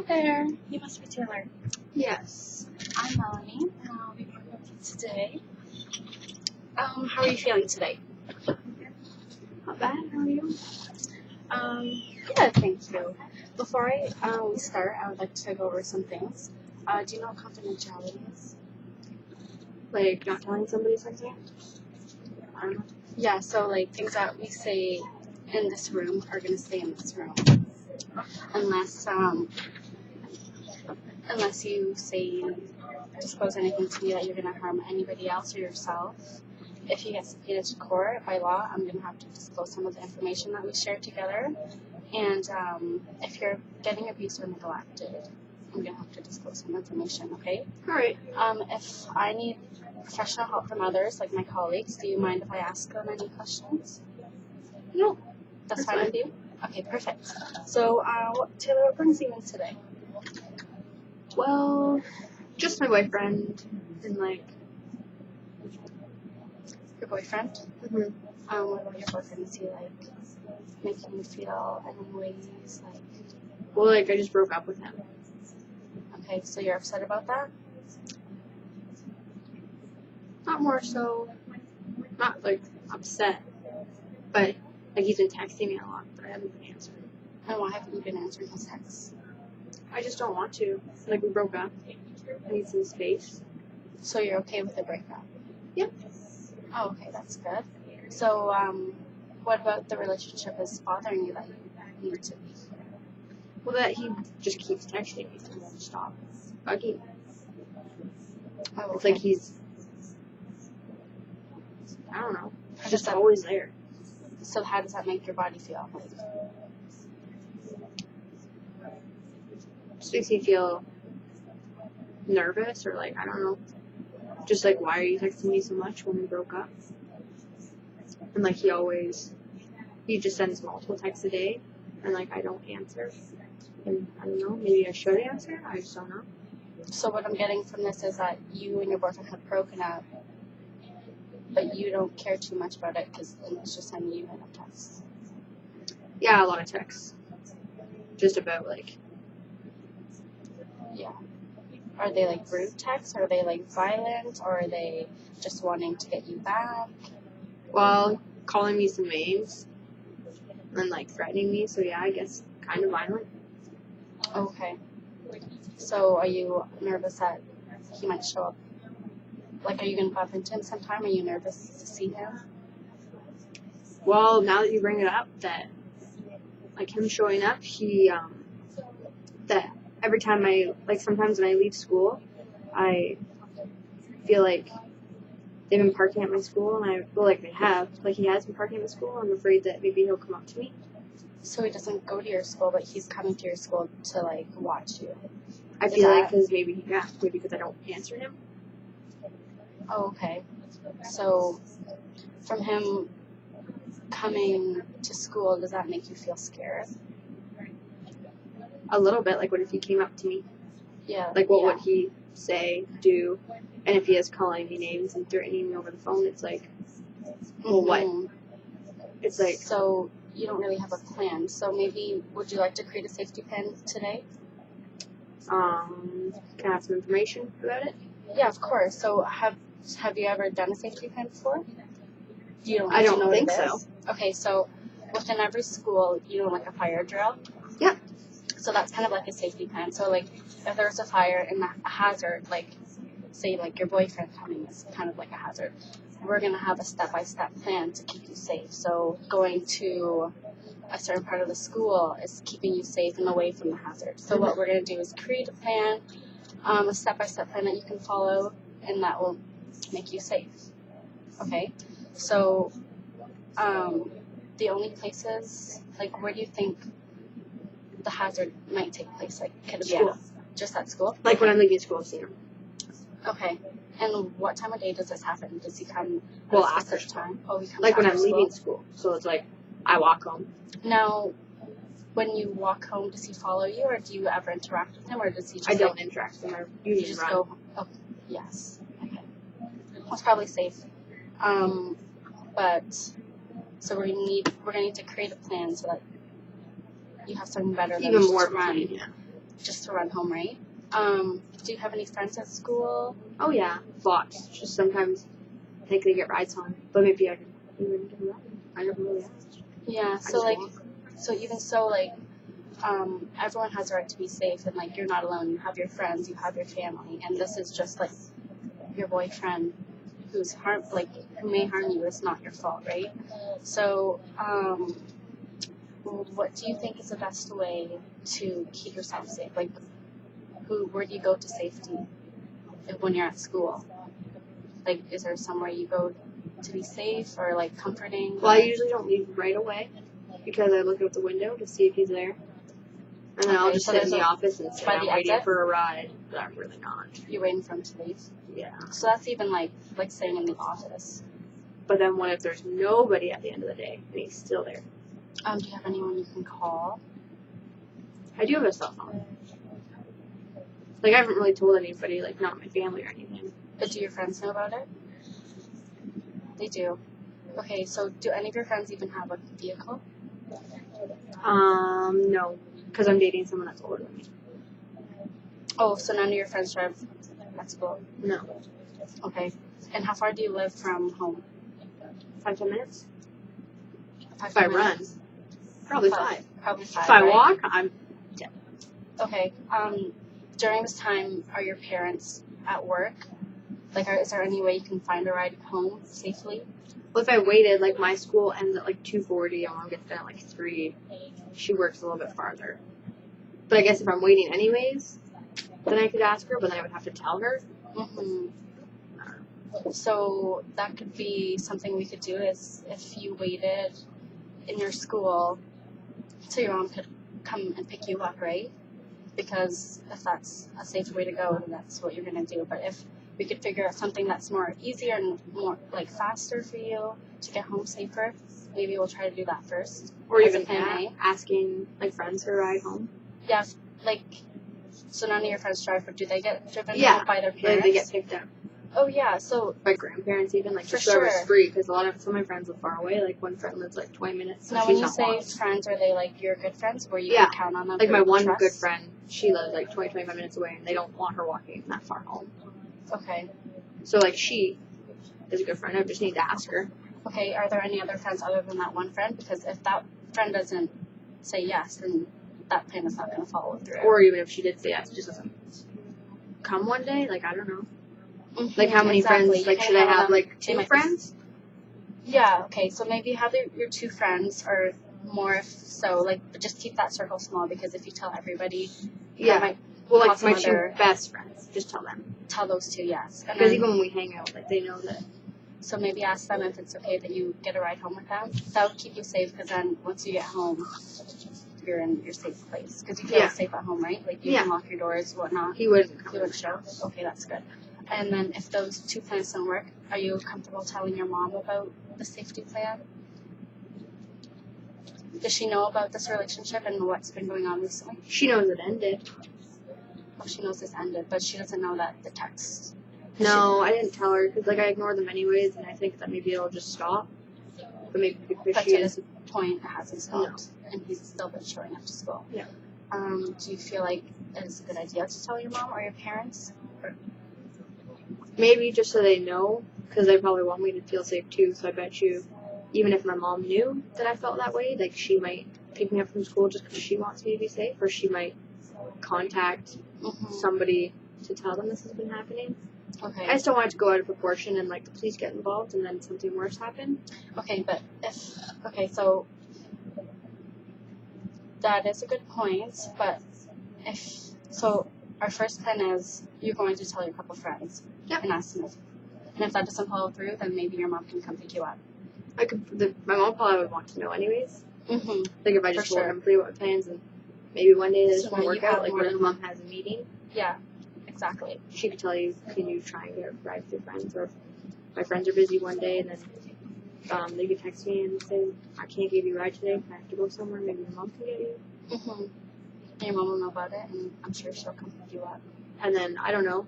Hi there. You must be Taylor. Yes. I'm Melanie, and I'll be part of you today. How are you feeling today? Not bad. How are you? Good, thank you. Before we start, I would like to go over some things. Do you know what confidentiality is? Like not telling somebody something? I don't know. Yeah, so like things that we say in this room are going to stay in this room. Unless you say, disclose anything to me that you're going to harm anybody else or yourself. If you get subpoenaed to court by law, I'm going to have to disclose some of the information that we shared together. And if you're getting abused or neglected, I'm going to have to disclose some information, okay? All right. If I need professional help from others, like my colleagues, do you mind if I ask them any questions? No. That's fine with you? Okay, perfect. So, Taylor, what brings you in today? Well, just my boyfriend and like. Your boyfriend? Mm-hmm. What about your boyfriend? Is he like making you feel any ways like? Well, like I just broke up with him. Okay, so you're upset about that? Not more so. Not like upset, but like he's been texting me a lot, but I haven't been answering. And why haven't you been answering his texts? I just don't want to. Like we broke up. I need some space. So you're okay with the breakup? Yep. Oh, okay, that's good. So, what about the relationship is bothering you that you need to be? Well, that he just keeps texting me and won't stop bugging me. Oh, It's okay. like he's. I don't know. How Just does that- always there. So how does that make your body feel? Just makes me feel nervous or like I don't know. Just like why are you texting me so much when we broke up? And like he just sends multiple texts a day, and like I don't answer. And I don't know. Maybe I should answer. I just don't know. So what I'm getting from this is that you and your boyfriend have broken up, but you don't care too much about it because it's just sending you random texts. Yeah, a lot of texts. Just about like. Yeah. Are they like rude texts? Are they like violent? Or are they just wanting to get you back? Well, calling me some names and like threatening me. So yeah, I guess kind of violent. Okay. So are you nervous that he might show up? Like, are you going to bump into him sometime? Are you nervous to see him? Well, now that you bring it up, that like him showing up, he that every time sometimes when I leave school, I feel like they've been parking at my school, and he has been parking at my school. I'm afraid that maybe he'll come up to me. So he doesn't go to your school, but he's coming to your school to like watch you. I feel like because maybe because I don't answer him. Oh, okay. So from him coming to school, does that make you feel scared? A little bit. Like, what if he came up to me? Yeah. Like, what would he say, do? And if he is calling me names and threatening me over the phone, it's like, well, what? It's like... So you don't really have a plan. So maybe, would you like to create a safety plan today? Can I have some information about it? Yeah, of course. So have you ever done a safety plan before? I don't think so. Okay, so within every school, you know, like a fire drill? Yeah. So that's kind of like a safety plan. So like if there's a fire and a hazard, like say like your boyfriend coming is kind of like a hazard, we're going to have a step-by-step plan to keep you safe. So going to a certain part of the school is keeping you safe and away from the hazard. So what we're going to do is create a plan, a step-by-step plan that you can follow, and that will make you safe. Okay? So the only places, like where do you think the hazard might take place? Like could it be just at school? Like when I'm leaving school, I've seen him. Okay. And what time of day does this happen? Does he come after time? Oh, he comes like when I'm after leaving school. So it's like I walk home. Now, when you walk home, does he follow you, or do you ever interact with him, or does he just... I don't interact with him. I usually just run. go home? Oh, yes. Okay. That's probably safe. But, so we're gonna need to create a plan so that you have something better than Even just more to run. plan, yeah. just to run home, right? Do you have any friends at school? Oh yeah, lots. Just sometimes I think they get rides home, but maybe I can even do that. I never really asked. Yeah, so like, so even so, like, everyone has a right to be safe, and like, you're not alone. You have your friends, you have your family, and this is just like your boyfriend who's who may harm you. It's not your fault, right? So, what do you think is the best way to keep yourself safe? Like, where do you go to safety when you're at school? Like, is there somewhere you go to be safe or like comforting? Well, I usually don't leave right away because I look out the window to see if he's there. And then I'll just sit in the office and say I'm waiting for a ride, but I'm really not. You're waiting for him to leave? Yeah. So that's even like staying in the office. But then what if there's nobody at the end of the day and he's still there? Do you have anyone you can call? I do have a cell phone. Like, I haven't really told anybody, like, not my family or anything. But do your friends know about it? They do. Okay, so do any of your friends even have a vehicle? No. Because I'm dating someone that's older than me. Oh, so none of your friends drive at school? No. Okay. And how far do you live from home? 5-10 minutes? 5 if I minutes? run. Probably 5. Probably 5, If I right? walk, I'm 10. Okay. During this time, are your parents at work? Like, is there any way you can find a ride home safely? Well, if I waited, like, my school ends at, like, 2:40, and mom gets done at, like, 3. She works a little bit farther. But I guess if I'm waiting anyways, then I could ask her, but then I would have to tell her. Mm-hmm. So that could be something we could do is if you waited in your school so your mom could come and pick you up, right? Because if that's a safe way to go, then that's what you're going to do. But if we could figure out something that's more easier and more like faster for you to get home safer, maybe we'll try to do that first. Or even asking, like, friends for a ride home. Yeah, like, so none of your friends drive, but do they get driven home by their parents? They get picked up. Oh, yeah, so... By grandparents even, like, for just so it's sure. free, because some of my friends live far away. Like, one friend lives, like, 20 minutes, so now, she's when you not say long. friends, are they, like, your good friends, where you can count on them? Like, my one trust? good friend, she lives, like, 20-25 minutes away, and they don't want her walking that far home. Okay. So, like, she is a good friend. I just need to ask her. Okay, are there any other friends other than that one friend? Because if that friend doesn't say yes, then that plan is not going to follow through. Or even if she did say yes, just doesn't come one day. Like, I don't know. Mm-hmm, like, how many friends? Like, should I have, like, 2 friends? Yeah, okay. So maybe have your 2 friends or more if so. Like, but just keep that circle small because if you tell everybody, well, like, my 2 best friends. Just tell them. Tell those 2, yes. Because even when we hang out, like, they know that. So maybe ask them if it's okay that you get a ride home with them. That would keep you safe because then once you get home, you're in your safe place. Because you feel safe at home, right? Like, you can lock your doors, whatnot. He wouldn't come. He wouldn't show? Okay, that's good. And then if those 2 plans don't work, are you comfortable telling your mom about the safety plan? Does she know about this relationship and what's been going on recently? She knows it ended. Oh, she knows this ended, but she doesn't know that the text... No, I didn't tell her because, like, I ignore them anyways, and I think that maybe it'll just stop. But maybe because to this point, it hasn't stopped, and he's still been showing up to school. Yeah. Do you feel like it's a good idea to tell your mom or your parents? Or... Maybe just so they know, because they probably want me to feel safe too. So I bet you, even if my mom knew that I felt that way, like, she might pick me up from school just because she wants me to be safe, or she might contact somebody to tell them this has been happening. Okay. I just don't want it to go out of proportion and, like, the police get involved and then something worse happen. Okay, but so that is a good point, but our first plan is you're going to tell your couple friends and ask them if that doesn't follow through, then maybe your mom can come pick you up. My mom probably would want to know anyways. Mm-hmm. Like, if I just told them pretty what plans and maybe one day this won't work out, like when her mom has a meeting. Yeah. Exactly. She could tell you, can you try and get a ride with your friends? Or if my friends are busy one day and then they could text me and say, I can't give you a ride today, I have to go somewhere, maybe your mom can get you. Mm-hmm. Your mom will know about it, and I'm sure she'll come pick you up. And then, I don't know,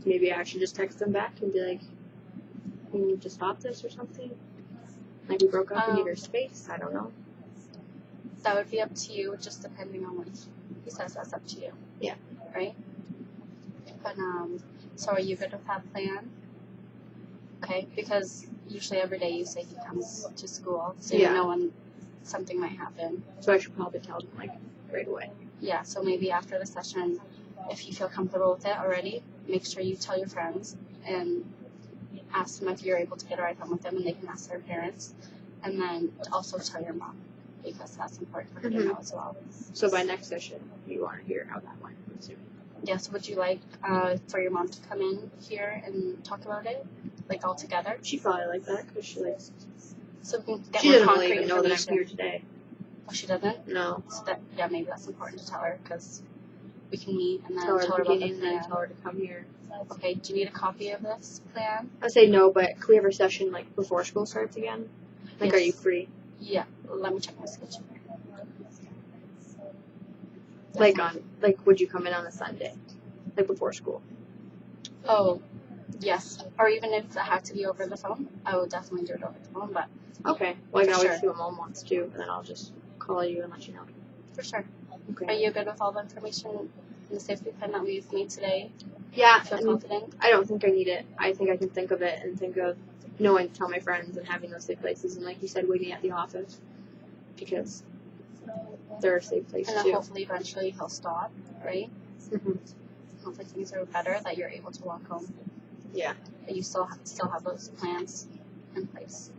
maybe I should just text them back and be like, we need to stop this or something. Like, we broke up and need our space, I don't know. That would be up to you, just depending on what he says that's up to you. Yeah. Right? But, so are you good with that plan? Okay, because usually every day you say he comes to school, so you know when something might happen. So I should probably tell him, like, right away. Yeah, so maybe after the session, if you feel comfortable with it already, make sure you tell your friends and ask them if you're able to get a ride home with them, and they can ask their parents. And then also tell your mom, because that's important for her to know as well. So by next session, you want to hear how that went, I'm assuming. Yes, would you like for your mom to come in here and talk about it, like all together? She'd probably like that because she likes. So we can get She more doesn't concrete really even know that I'm information. here today. Oh, she doesn't? No. So that, yeah, maybe that's important to tell her, because we can meet and then Tell her tell at her the about the beginning and then plan. tell her to come here. Okay, do you need a copy of this plan? I say no, but can we have a session like before school starts again? Like, Yes. are you free? Yeah, let me check my schedule. Like would you come in on a Sunday, like before school? Oh, yes. Or even if it had to be over the phone, I would definitely do it over the phone, but Okay. Well, I can For always sure. see what Mom wants to, and then I'll just call you and let you know. for sure. Okay. Are you good with all the information in the safety plan that we've made today? Yeah. Feel I mean, confident? I don't think I need it. I think I can think of it and think of knowing to tell my friends and having those safe places, and like you said, waiting at the office because they're a safe place And then too. hopefully eventually he'll stop, right? Mm-hmm. Hopefully things are better, that you're able to walk home. Yeah. That you still have those plans in place.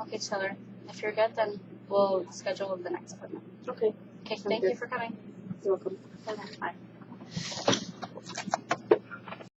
Okay, Taylor. If you're good, then we'll schedule the next appointment. Okay. Okay, Sounds thank good. you for coming. You're welcome. Bye.